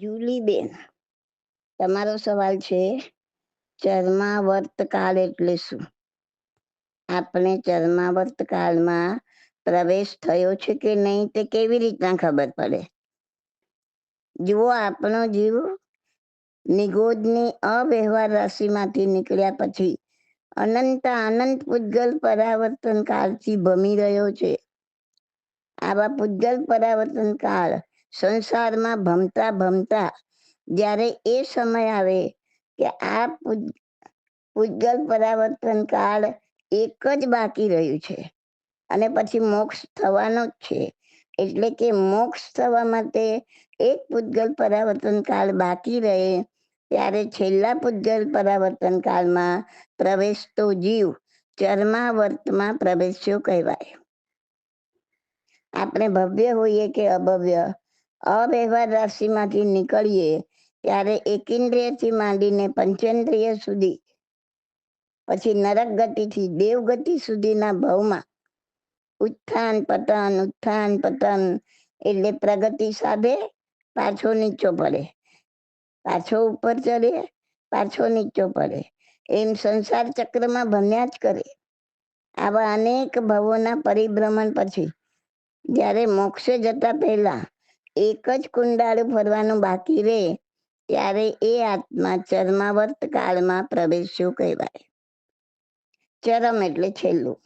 જુલીબેન, તમારો સવાલ છે ચર્માવર્ત કાળ એટલે શું? આપણે ચર્માવર્ત કાળમાં પ્રવેશ થયો છે કે નહીં તે કેવી રીતના ખબર પડે? જુઓ, આપણો જીવ નિગોદની અવ્યવહાર રાશિમાંથી નીકળ્યા પછી અનંત પૂતગલ પરાવર્તન કાળથી ભમી રહ્યો છે. આવા પૂતગલ પરાવર્તન કાળ સંસારમાં ભમતા ભમતા જ્યારે એ સમય આવે કે આ પૂતગલ પરાવર્તન કાળ એક જ બાકી રહ્યું છે અને પછી મોક્ષ થવાનો જ છે. એટલે કે મોક્ષ થવા માટે એક પૂતગલ પરાવર્તન કાળ બાકી રહે ત્યારે છેલ્લા પૂતગલ પરાવર્તન કાળમાં પ્રવેશતો જીવ ચર્માવર્તમાં પ્રવેશ્યો કહેવાય. આપણે ભવ્ય હોઈએ કે અભવ્ય, અવ્યવહાર રાશિમાંથી નીકળીએ ત્યારે એકેન્દ્રિયથી માંડીને પંચેન્દ્રિય સુધી, પછી નરક ગતિથી દેવગતિ સુધીના ભવમાં ઉત્થાન પતન એટલે પ્રગતિ સાધે, પાછો નીચો પડે, પાછો ઉપર ચડે, પાછો નીચો પડે, એમ સંસાર ચક્રમાં ભમ્યા જ કરે. આવા અનેક ભવોના પરિભ્રમણ પછી જ્યારે મોક્ષે જતા પહેલા એક જ કુંડાળું ફરવાનું બાકી રહે ત્યારે એ આત્મા ચર્માવર્ત કાળમાં પ્રવેશ્યો કહેવાય. ચરમ એટલે છેલ્લું.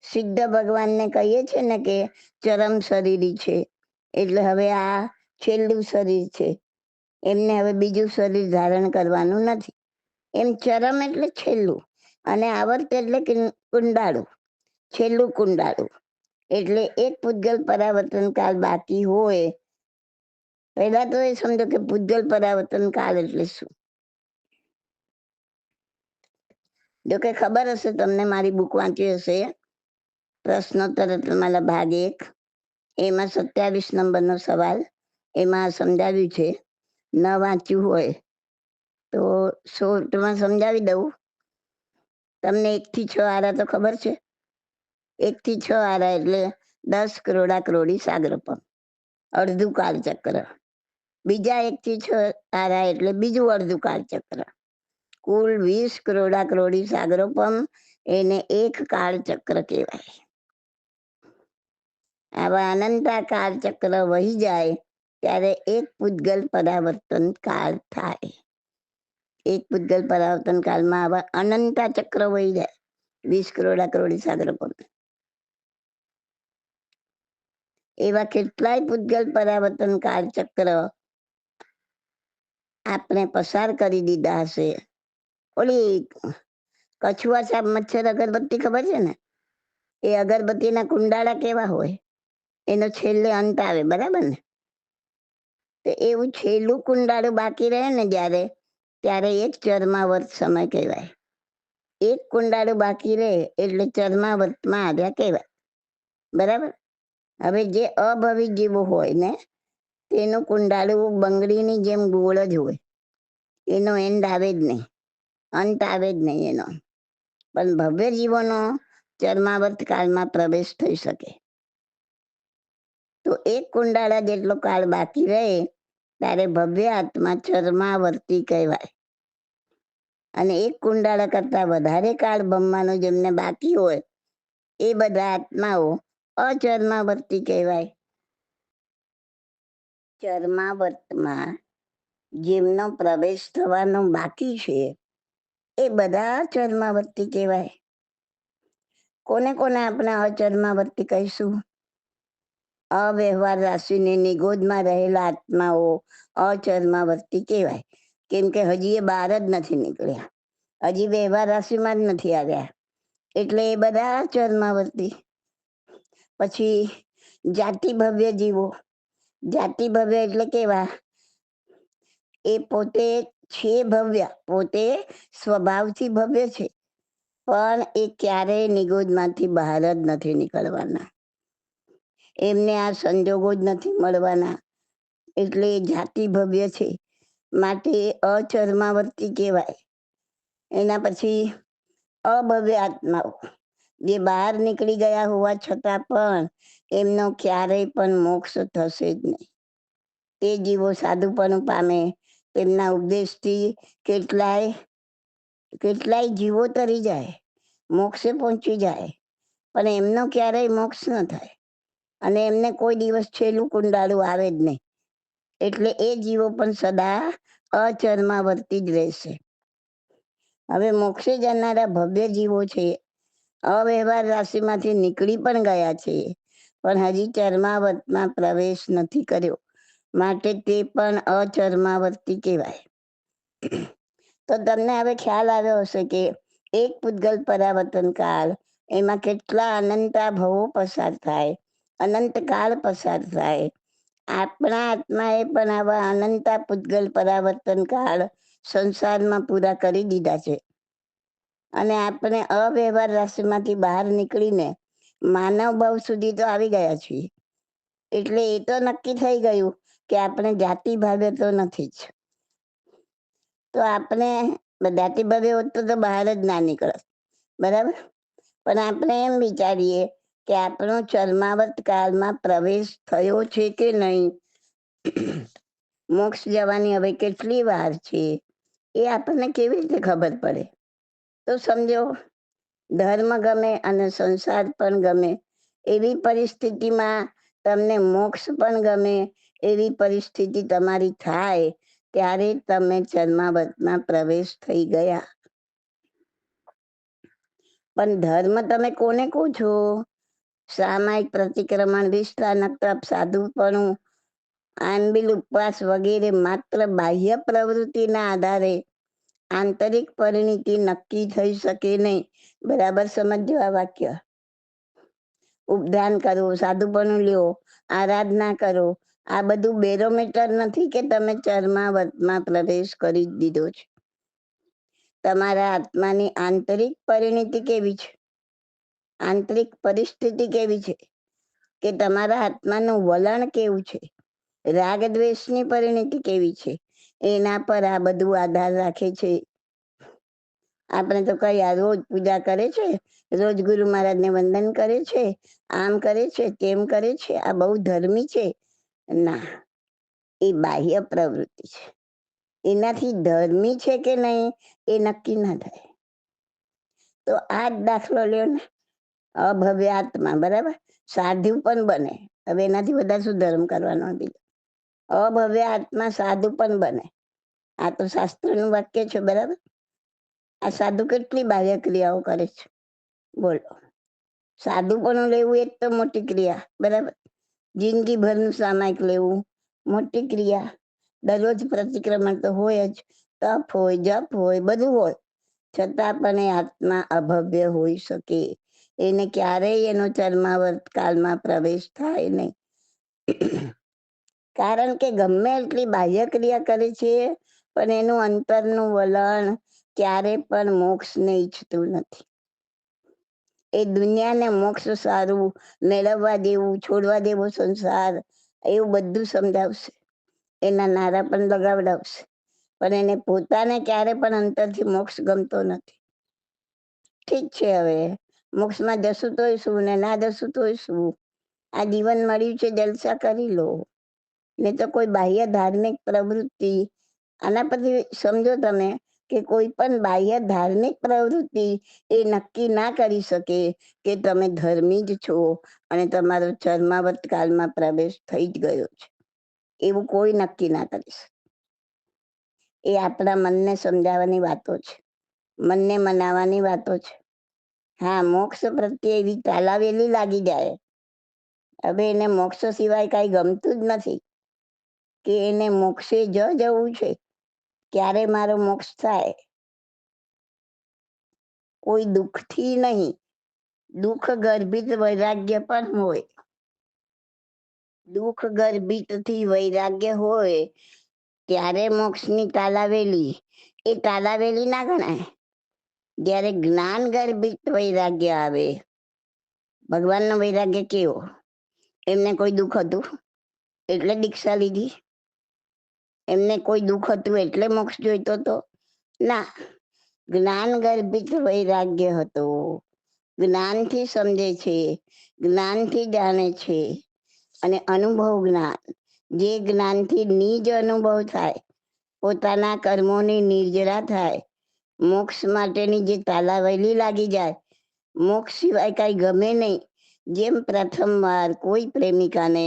સિદ્ધ ભગવાનને કહીએ છે ને કે ચરમ શરીરી છે, એટલે હવે આ છેલ્લું શરીર છે, એમને હવે બીજું શરીર ધારણ કરવાનું નથી. એમ ચરમ એટલે છેલ્લું અને આવર્ત એટલે કુંડાળું, છેલ્લું કુંડાળું. એટલે એક પૂતગલ પરાવર્તન કાળ બાકી હોય. પહેલા તો એ સમજો કે પૂતગલ પરાવર્તન કાળ એટલે શું. જોકે ખબર હશે તમને, મારી બુક વાંચી હશે, પ્રશ્નોત્તર માલા ભાગ 1, એમાં 27 નંબરનો સવાલ એમાં સમજાવ્યું છે. ન વાંચ્યું હોય તો શોર્ટમાં સમજાવી દઉં. તમને 1 થી 6 આરા તો ખબર છે. 1 થી 6 આરા એટલે 10 કરોડા કરોડી સાગરોપમ, અડધું કાળચક્ર. બીજા 1 થી 6 આરા એટલે બીજું અડધું કાળચક્ર. કુલ 20 કરોડા કરોડી સાગરોપમ, એને એક કાળચક્ર કહેવાય. આવા અનંતા કાળચક્ર વહી જાય ત્યારે એક પૂતગલ પરાવર્તન કાળ થાય. એક પૂતગલ પરાવર્તન કાળમાં આવા અનંતા ચક્ર વહી જાય, 20 કરોડા કરોડી સાગરોપમ. એવા કેટલાય પૂતગલ પરાવર્તન કાળચક્ર આપણે પસાર કરી દીધા હશે. ઓલી કછુઆ સાપ મચ્છર અગરબત્તી ખબર છે ને, એ અગરબત્તીના કુંડાળા કેવા હોય, એનો છેલ્લે અંત આવે, બરાબર ને? તો એવું છેલ્લું કુંડાળું બાકી રહે ને જ્યારે, ત્યારે એક ચર્માવર્ત સમય કહેવાય. એક કુંડાળું બાકી રહે એટલે ચર્માવર્તમાં આવ્યા કહેવાય, બરાબર? હવે જે અભવિક જીવો હોય ને, તેનું કુંડાળું બંગડીની જેમ ગોળ જ હોય, એનો એન્ડ આવે જ નહીં, અંત આવે જ નહીં એનો. પણ ભવ્ય જીવોનો ચર્માવર્ત કાળમાં પ્રવેશ થઈ શકે. તો એક કુંડાળા જેટલો કાળ બાકી રહે ત્યારે ભવ્ય આત્મા ચર્માવર્તી કહેવાય. અને એક કુંડાળા કરતા વધારે કાળ ભમવાનો જેમને બાકી હોય એ બધા આત્માઓ અચર્માવર્તી કહેવાય. ચર્માવર્તમાં જેમનો પ્રવેશ થવાનો બાકી છે એ બધા ચર્માવર્તી કહેવાય. કોને કોને આપણે અચર્માવર્તી કહીશું? અવ્યવહાર રાશિની નિગોદમાં રહેલા આત્માઓ અચર્માવર્તી કહેવાય. કેમ કે હજી એ બહાર જ નથી નીકળ્યા, હજી વ્યવહાર રાશિમાં જ નથી આવ્યા, એટલે એ બધા ચર્માવર્તી. પછી જાતિ ભવ્ય જીવો. જાતિ ભવ્ય એટલે કેવા? એ પોતે છે ભવ્ય, પોતે સ્વભાવથી ભવ્ય છે, પણ એ ક્યારેય નિગોદમાંથી બહાર જ નથી નીકળવાના. એમને આ સંજોગો જ નથી મળવાના, એટલે એ જાતિ ભવ્ય છે, માટે અચર્માવર્તી કહેવાય. એના પછી અભવ્ય આત્માઓ, જે બહાર નીકળી ગયા હોવા છતાં પણ એમનો ક્યારેય પણ મોક્ષ થશે જ નહીં, તે જીવો સાધુપણું પામે, તેમના ઉપદેશથી કેટલાય કેટલાય જીવો તરી જાય, મોક્ષે પહોંચી જાય, પણ એમનો ક્યારેય મોક્ષ ન થાય અને એમને કોઈ દિવસ છેલ્લું કુંડાળું આવે જ નહીં. એટલે એ જીવો પણ સદા અચરમાવર્તી જ રહેશે. હવે મોક્ષે જનારા ભવ્ય જીવો છે, અવ્યવહાર રાશિમાંથી નીકળી પણ ગયા છે, પણ હજી ચરમાવર્તમાં પ્રવેશ નથી કર્યો, માટે તે પણ અચરમાવર્તી કહેવાય. તો તમને હવે ખ્યાલ આવ્યો હશે કે એક પૂતગલ પરાવર્તન કાળ, એમાં કેટલા અનંતા ભવો પસાર થાય, અનંત કાળ પસાર થાય. આપણા આત્માએ પણ આવા અનંતા પૂતગલ પરાવર્તન કાળ સંસારમાં પૂરા કરી દીધા છે અને આપણે અવ્યવહાર રાશિમાંથી બહાર નીકળીને માનવ ભાવ સુધી તો આવી ગયા છીએ. એટલે એ તો નક્કી થઈ ગયું કે આપણે જાતિ ભાવે તો નથી જ. તો આપણે જાતિ ભાવે હોત તો બહાર જ ના નીકળત, બરાબર. પણ આપણે એમ વિચારીએ કે આપણો ચરમાવર્ત કાળમાં પ્રવેશ થયો છે કે નહીં, મોક્ષ જવાની હવે કેટલી વાર છે, એ આપણને કેવી રીતે ખબર પડે? તો સમજો, ધર્મ ગમે અને સંસાર પણ ગમે એવી પરિસ્થિતિમાં તમને મોક્ષ પણ ગમે એવી પરિસ્થિતિ તમારી થાય ત્યારે તમે ચરમાવર્તમાં પ્રવેશ થઈ ગયા. પણ ધર્મ તમે કોને કહો છો? સામાયિક પ્રતિક્રમણ, વિષ્ઠા, તપ, સાધુપણું, આંબિલ ઉપવાસ વગેરે માત્ર બાહ્ય પ્રવૃત્તિના આધારે આંતરિક પરિણીતિ નક્કી થઈ શકે નહીં. બરાબર સમજો આ વાક્ય. ઉપદાન કરો, સાધુપણું લ્યો, આરાધના કરો, આ બધું બેરોમીટર નથી કે તમે ચરમાવર્તમાં પ્રવેશ કરી દીધો છે. તમારા આત્માની આંતરિક પરિણીતિ કેવી છે, આંતરિક પરિસ્થિતિ કેવી છે, કે તમારા આત્માનું વલણ કેવું છે, રાગ દ્વેષની પરિણીતિ કેવી છે, એના પર આ બધું આધાર રાખે છે. આપણે તો કઈ આ રોજ પૂજા કરે છે, રોજ ગુરુ મહારાજને વંદન કરે છે, આમ કરે છે, તેમ કરે છે, આ બહુ ધર્મી છે. ના, એ બાહ્ય પ્રવૃત્તિ છે. એનાથી ધર્મી છે કે નહીં એ નક્કી ના થાય. તો આ જ દાખલો લ્યો ને, અભવ્ય આત્મા, બરાબર, સાધુ પણ બને. હવે એનાથી બધા શું ધર્મ કરવાનો બીજો? અભવ્ય આત્મા સાધુ પણ બને. આ તો શાસ્ત્રનું વાક્ય છે, બરાબર. આ સાધુ કેટલી બાહ્ય ક્રિયાઓ કરે છે, બોલો. સાધુ પણ લેવું એ જ તો મોટી ક્રિયા, બરાબર. જિંદગી ભરનું સામાયિક લેવું મોટી ક્રિયા. દરરોજ પ્રતિક્રમણ તો હોય જ, તપ હોય, જપ હોય, બધું હોય, છતાં પણ એ આત્મા અભવ્ય હોઈ શકે. એને ક્યારેય એનો ચરમાવર્ત કાળમાં પ્રવેશ થાય નહીં. કારણ કે ગમે એટલી બાહ્ય ક્રિયા કરે છે, પણ એનું અંતરનું વલણ ક્યારે પણ મોક્ષને ઈચ્છતું નથી. એ દુનિયાને મોક્ષ સારું, મેળવવા દેવું, છોડવા દેવો સંસાર, એવું બધું સમજાવશે, એના નારા પણ લગાવડાવશે, પણ એને પોતાને ક્યારે પણ અંતરથી મોક્ષ ગમતો નથી. ઠીક છે, હવે મોક્ષમાં જશું તોય શું ને ના જશું તોય શું? આ જીવન મળ્યું છે, જલસા કરી લો. ને તો કોઈ બાહ્ય ધાર્મિક પ્રવૃત્તિ, આના પરથી સમજો તમે કે કોઈ પણ બાહ્ય ધાર્મિક પ્રવૃત્તિ એ નક્કી ના કરી શકે કે તમે ધર્મી જ છો અને તમારો ચરમાવર્ત કાળમાં પ્રવેશ થઈ જ ગયો છે. એવું કોઈ નક્કી ના કરી શકે. એ આપણા મનને સમજાવવાની વાતો છે, મનને મનાવવાની વાતો છે. હા, મોક્ષ પ્રત્યે એવી તાલાવેલી લાગી જાય, હવે એને મોક્ષ સિવાય કઈ ગમતું જ નથી કે એને મોક્ષે જવું છે. ક્યારે મારો મોક્ષ થાય? કોઈ દુઃખથી નહીં, દુઃખ ગર્ભિત વૈરાગ્ય પણ હોય. દુઃખ ગર્ભિતથી વૈરાગ્ય હોય ત્યારે મોક્ષની તાલાવેલી, એ તાલાવેલી ના ગણાય. જ્યારે જ્ઞાન ગર્ભિત વૈરાગ્ય આવે, ભગવાનનો વૈરાગ્ય કેવો? એમને કોઈ દુઃખ હતું એટલે દીક્ષા લીધી? એમને કોઈ દુઃખ હતું એટલે મોક્ષ જોઈતો હતો? ના, જ્ઞાન ગર્ભિત વૈરાગ્ય હતો. જ્ઞાનથી સમજે છે, જ્ઞાનથી જાણે છે, અને અનુભવ જ્ઞાન. જે જ્ઞાનથી નિજ અનુભવ થાય, પોતાના કર્મોની નિર્જરા થાય, મોક્ષ માટેની જે તાલાવેલી લાગી જાય, મોક્ષ સિવાય કાંઈ ગમે નહીં. જેમ પ્રથમવાર કોઈ પ્રેમિકાને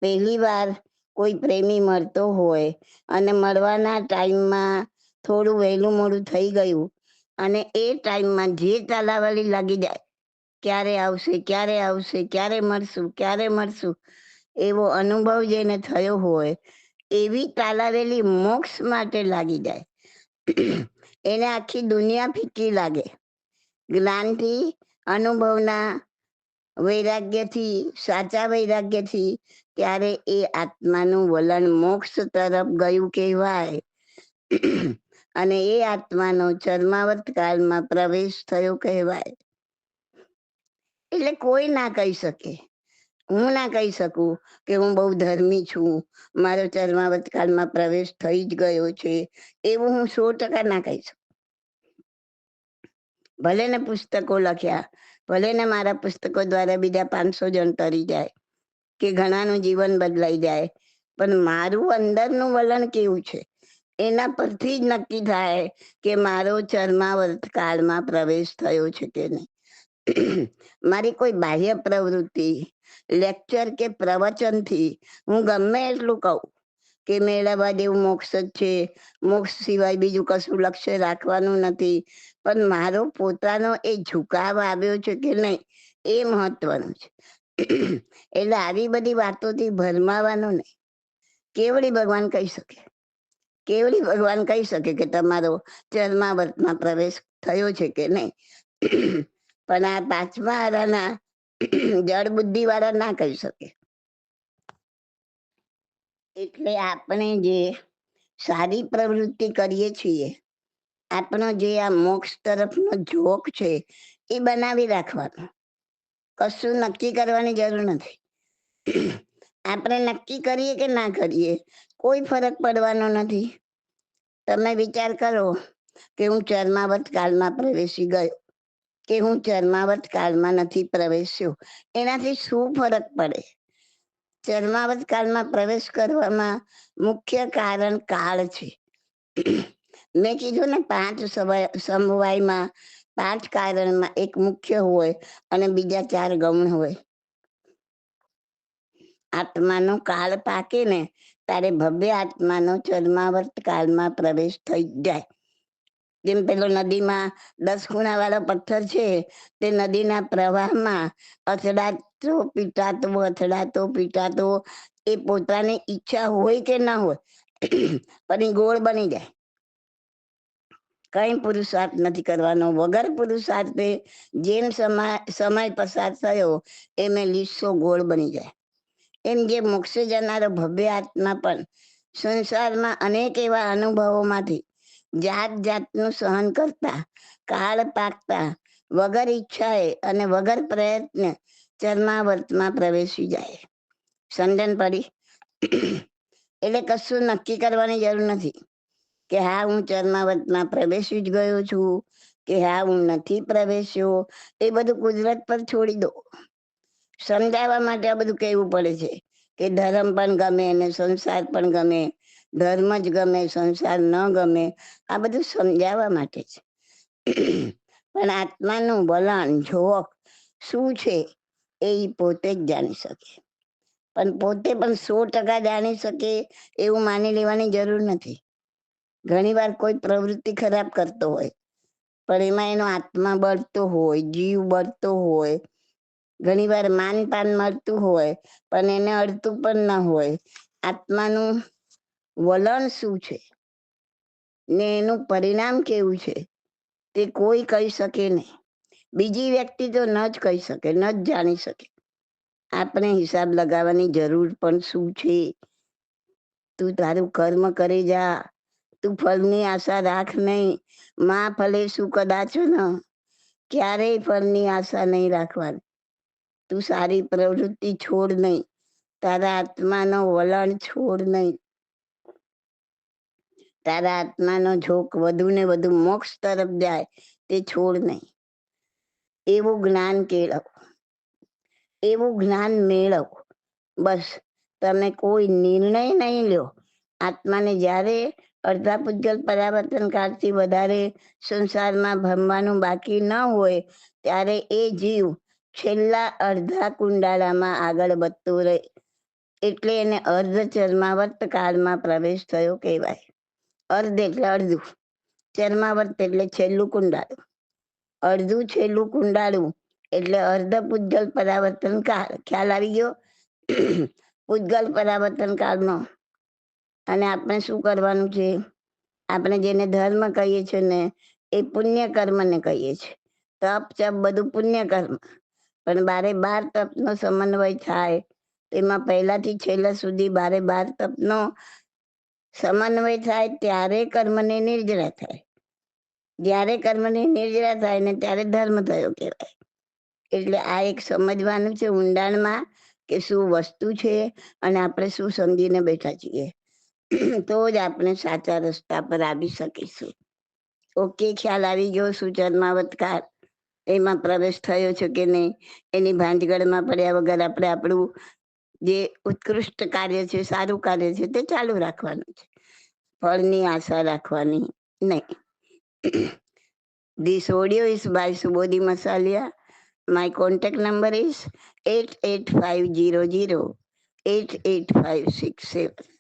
પહેલી વાર કોઈ પ્રેમી મળતો હોય અને મળવાના ટાઈમમાં થોડું વહેલું મોડું થઈ ગયું અને એ ટાઈમમાં જે તાલાવાલી લાગી જાય, ક્યારે આવશે, ક્યારે આવશે, ક્યારે મળશું, ક્યારે મળશું, એવો અનુભવ જેને થયો હોય, એવી તાલાવેલી મોક્ષ માટે લાગી જાય. એને આખી દુનિયા ફીકી લાગે. જ્ઞાનથી, અનુભવના વૈરાગ્યથી, સાચા વૈરાગ્યથી, ત્યારે એ આત્માનું વલણ મોક્ષ તરફ ગયું કહેવાય. અને એ આત્માનો ચર્માવત કાળમાં પ્રવેશ થયો કહેવાય. એટલે કોઈ ના કહી શકે, હું ના કહી શકું કે હું બહુ ધર્મી છું, મારો ચર્માવત કાળમાં પ્રવેશ થઈ જ ગયો છે, એવું હું 100% ના કહી શકું. ભલે ને પુસ્તકો લખ્યા, ભલે ને મારા પુસ્તકો દ્વારા બીજા 500 જણ તરી જાય કે ઘણાનું જીવન બદલાઈ જાય, પણ મારું અંદરનું વલણ કેવું છે એના પરથી જ નક્કી થાય કે મારો ચર્માવર્ત કાળમાં પ્રવેશ થયો છે કે નહીં. મારી કોઈ બાહ્ય પ્રવૃત્તિ, લેક્ચર કે પ્રવચનથી હું ગમે એટલું કહું કે મેળવવા જેવું મોક્ષ જ છે, મોક્ષ સિવાય બીજું કશું લક્ષ્ય રાખવાનું નથી, પણ મારો પોતાનો એ ઝુકાવ આવ્યો છે કે નહીં, એ મહત્વનું છે. એટલે આવી બધી વાતોથી ભરમાવાનું નહીં. કેવડી ભગવાન કહી શકે, કેવડી ભગવાન કહી શકે કે તમારો ચર્માવર્તમાં પ્રવેશ થયો છે કે નહીં. પણ આ 5મા આરાના જળ બુદ્ધિ વાળા ના કહી શકે. એટલે આપણે જે સારી પ્રવૃત્તિ કરીએ છીએ, આપણો જે આ મોક્ષ તરફનો ઝોક છે, એ બનાવી રાખવાનો. કશું નક્કી કરવાની જરૂર નથી. આપણે નક્કી કરીએ કે ના કરીએ, કોઈ ફરક પડવાનો નથી. તમે વિચાર કરો કે હું ચર્માવત કાળમાં પ્રવેશી ગયો કે હું ચર્માવત કાળમાં નથી પ્રવેશ્યો, એનાથી શું ફરક પડે? ચર્માવત કાળમાં પ્રવેશ કરવામાં મુખ્ય કારણ કાળ છે. મેં કીધું ને 5 સમવાયમાં 5 કારણમાં એક મુખ્ય હોય અને બીજા 4 ગૌણ હોય. આત્માનો કાળ પાકે ને ત્યારે ભવ્ય આત્માનો ચર્માવર્ત કાળમાં પ્રવેશ થઈ જાય. જેમ પેલો નદીમાં 10 ખૂણા વાળો પથ્થર છે, તે નદીના પ્રવાહમાં અથડાતો પીટાતો, અથડાતો પીટાતો, એ પોતાની ઈચ્છા હોય કે ના હોય પણ એ ગોળ બની જાય. કઈ પુરુષાર્થ નથી કરવાનો, વગર પુરુષાર્થે જેમ સમય પસાર થયો એમ લીસો ગોળ બની જાય. એમ જે મોક્ષે જનારો ભવ્ય આત્મા પણ સંસારમાં અનેક એવા અનુભવોમાંથી જાત જાતનું સહન કરતા, કાળ પાકતા, વગર ઈચ્છાએ અને વગર પ્રયત્ન ચર્માવર્તમાં પ્રવેશી જાય. સમજણ પડી? એટલે કશું નક્કી કરવાની જરૂર નથી કે હા હું ચર્માવર્તમાં પ્રવેશી જ ગયો છું કે હા હું નથી પ્રવેશ્યો. એ બધું કુદરત પર છોડી દો. સમજાવવા માટે આ બધું કહેવું પડે છે કે ધર્મ પણ ગમે અને સંસાર પણ ગમે, ધર્મ જ ગમે, સંસાર ન ગમે. આ બધું સમજાવવા માટે છે. પણ આત્માનું વલણ, ઝોક શું છે એ પોતે જ જાણી શકે. પણ પોતે પણ 100% જાણી શકે એવું માની લેવાની જરૂર નથી. ઘણીવાર કોઈ પ્રવૃત્તિ ખરાબ કરતો હોય, પણ એમાં એનો આત્મા બળતો હોય, જીવ બળતો હોય. ઘણીવાર માનપાન મળતું હોય પણ એને અડતું પણ ના હોય. આત્માનું વલણ શું છે ને એનું પરિણામ કેવું છે તે કોઈ કહી શકે નહીં. બીજી વ્યક્તિ તો ન જ કહી શકે, ન જ જાણી શકે. આપણે હિસાબ લગાવવાની જરૂર પણ શું છે? તું તારું કર્મ કરી જા, તું ફળની આશા રાખ નહીં. માં ફલે શું કદાચ ન, ક્યારેય ફળની આશા નહીં રાખવાની. તું સારી પ્રવૃત્તિ છોડ નહીં, તારા આત્માનો વલણ છોડ નહીં, તારા આત્માનો ઝોક વધુ ને વધુ મોક્ષ તરફ જાય તે છોડ નહીં. એવું જ્ઞાન કેળવ, એવું જ્ઞાન મેળવ. બસ તમે કોઈ નિર્ણય નહીં લ્યો. આત્માને જ્યારે અડધા પૂજ્ય પરાવર્તન કાળથી વધારે સંસારમાં ભમવાનું બાકી ન હોય ત્યારે એ જીવ છેલ્લા અડધા કુંડાળામાં આગળ વધતું રહે, એટલે એને અર્ધ ચર્માવર્ત કાળમાં પ્રવેશ થયો કહેવાય. અર્ધ એટલે અડધું, ચર્માવર્ત એટલે છેલ્લું કુંડાળું. અડધું છેલ્લું કુંડાળું એટલે અર્ધ પૂજ્ય પરાવર્તન કાળ. ખ્યાલ આવી ગયો? પૂજ્ય પરાવર્તન કાળમાં અને આપણે શું કરવાનું છે? આપણે જેને ધર્મ કહીએ છીએ ને એ પુણ્ય કર્મને કહીએ છીએ. તપ ચપ બધું પુણ્ય કર્મ, પણ 12 તપનો સમન્વય થાય. તેમાં પહેલાથી છેલ્લા સુધી 12 તપનો સમન્વય થાય ત્યારે કર્મને નિર્જરા થાય. જ્યારે કર્મની નિર્જરા થાય ને ત્યારે ધર્મ થયો કહેવાય. એટલે આ એક સમજવાનું છે ઊંડાણમાં કે શું વસ્તુ છે અને આપણે શું સમજીને બેઠા છીએ. તો જ આપણે સાચા રસ્તા પર આવી શકીશું. ઓકે, ખ્યાલ આવી ગયો? સુચર્માવતકાળ એમાં પ્રવેશ થયો છે કે નહીં, એની ભાંજગડમાં પડ્યા વગર આપણે આપણું જે ઉત્કૃષ્ટ કાર્ય છે, સારું કાર્ય છે તે ચાલુ રાખવાનું છે. ફળની આશા રાખવાની નહીં. This audio is by Subodhi Masalia. My contact number is 88500 88567.